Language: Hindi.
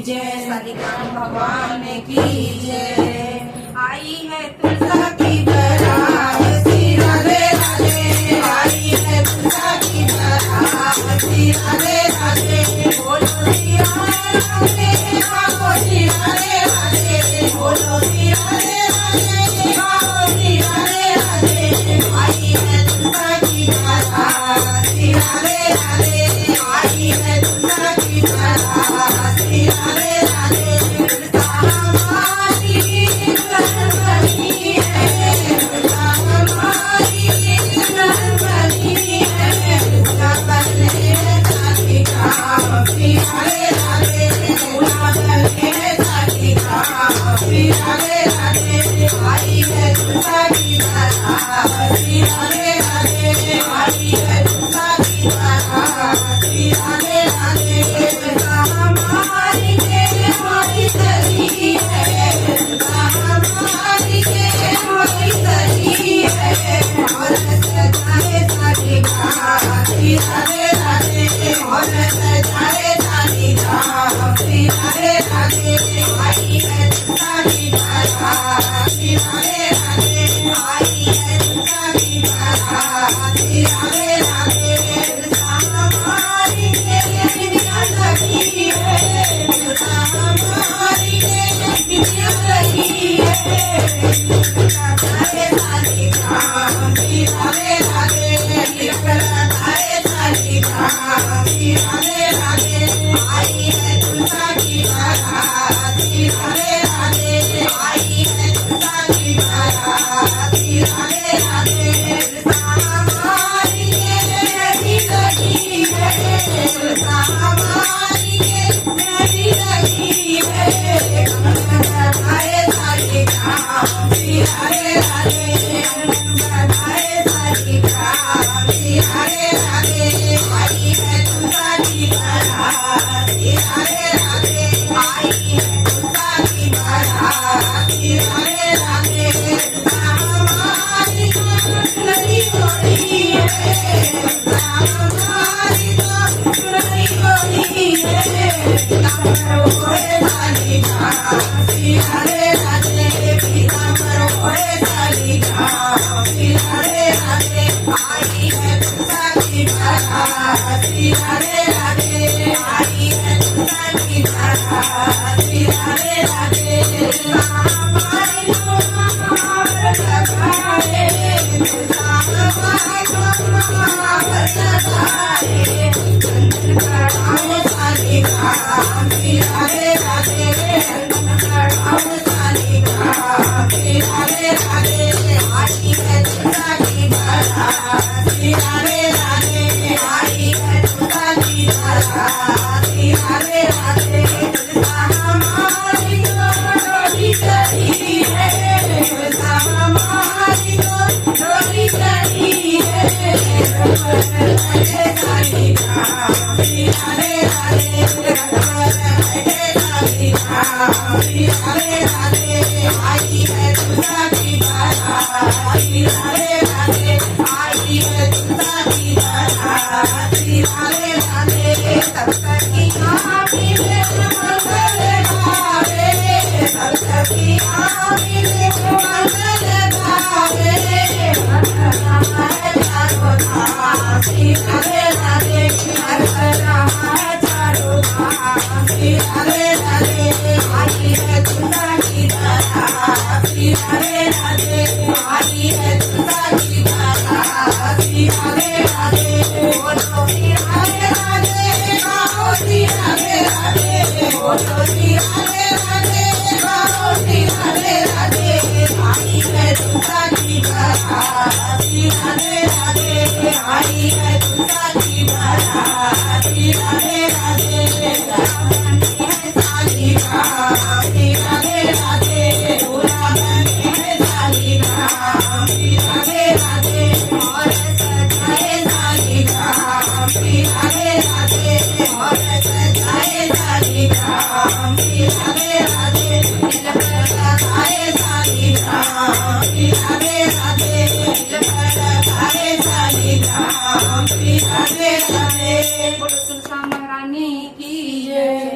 जय, शालिग्राम भगवान की जय। आई है तुलसा की बारात, श्री राधे राधे। आई है तुलसा की बारात, श्री राधे राधे। बोलो श्री राधे राधे, बाबो श्री राधे राधे। बोलो श्री राधे राधे, बाबो श्री राधे राधे। आई है तुलसा की बारात, श्री राधे राधे। आई है तुलसा की बारात, श्री राधे राधे। तुलसा हमारी दुल्हन है, तुलसा हमारी दुल्हन है। तुलसा बने शालिग्राम, श्री राधे राधे। तुलसा बने शालिग्राम, श्री राधे राधे। आई है तुलसा की बारात, श्री राधे राधे। आई है तुलसा की बारात, श्री राधे राधे। तुलसा हमारी हमारी सही है, तुलसा हमारी हमारी सही है। और सजाए शालिग्राम, श्री राधे राधे। और सजाए शालिग्राम, श्री राधे राधे। आई है तुलसा की बारात, श्री राधे राधे। आई है तुलसा की बारात, श्री राधे राधे। तुलसा हमारी बिटिया लगी है, तुलसा हमारी बिटिया लगी है। सजाए शालिग्राम, श्री राधे राधे। सजाए शालिग्राम, श्री राधे राधे। आई है तुलसा की बारात, श्री राधे राधे। आई है तुलसा की बारात, श्री राधे राधे। तुलसा हमारी मेहंदी लगी है, तुलसा हमारी मेहंदी लगी है। सजाए शालिग्राम, श्री राधे राधे। सजाए शालिग्राम, श्री राधे राधे। आई है तुलसा की बारात, श्री राधे राधे। आई है तुलसा की बारात, श्री राधे राधे। तुलसा हमारी दुल्हनी होली है, तुलसा हमारी दुल्हनी होली है। पीताम्बर ओढ़े शालिग्राम, श्री राधे राधे। पीताम्बर ओढ़े शालिग्राम, श्री राधे राधे। आई है तुलसा की बारात, श्री राधे राधे। आई है तुलसा की बारात, श्री राधे राधे। तुलसा हमारी महावर लगाए, तुलसा हमारी महावर लगाए। चंदन चढ़ाओ शालिग्राम, श्री राधे राधे। चंदन चढ़ाओ शालिग्राम, श्री राधे राधे। आई है तुलसा की बारात, श्री राधे राधे। आई है तुलसा की बारात, श्री राधे राधे। तुलसा हमारी डोली चढ़ी है, तुलसा हमारी डोली चढ़ी है। सजाए शालिग्राम, श्री राधे राधे। सजाए शालिग्राम, श्री राधे राधे। आई है तुलसा की बारात, श्री राधे राधे। आई है तुलसा की बारात, श्री राधे राधे। सब सखी मिले मंगल गावे, सब सखी मिले मंगल गावे। हर है चारों धाम, श्री राधे राधे। हर है चारों धाम, श्री राधे राधे। आई है तुलसा की बारात, श्री राधे राधे। आई है तुलसा की बारात, श्री राधे राधे। बोलो श्री राधे राधे, बाबो श्री राधे राधे। बोलो श्री राधे राधे, बाबो श्री राधे राधे। आई है तुलसा की बारात, श्री राधे राधे। आई है तुलसा की बारात, श्री राधे राधे। शालिग्राम, श्री राधे राधे। दूल्हा बने शालिग्राम, श्री राधे राधे। और सजाए शालिग्राम, श्री राधे राधे। और सजाए शालिग्राम, श्री राधे राधे। तिलक लगाए शालिग्राम, श्री राधे राधे। तिलक लगाए शालिग्राम, श्री राधे राधे। बोलो तुलसा महारानी की जय।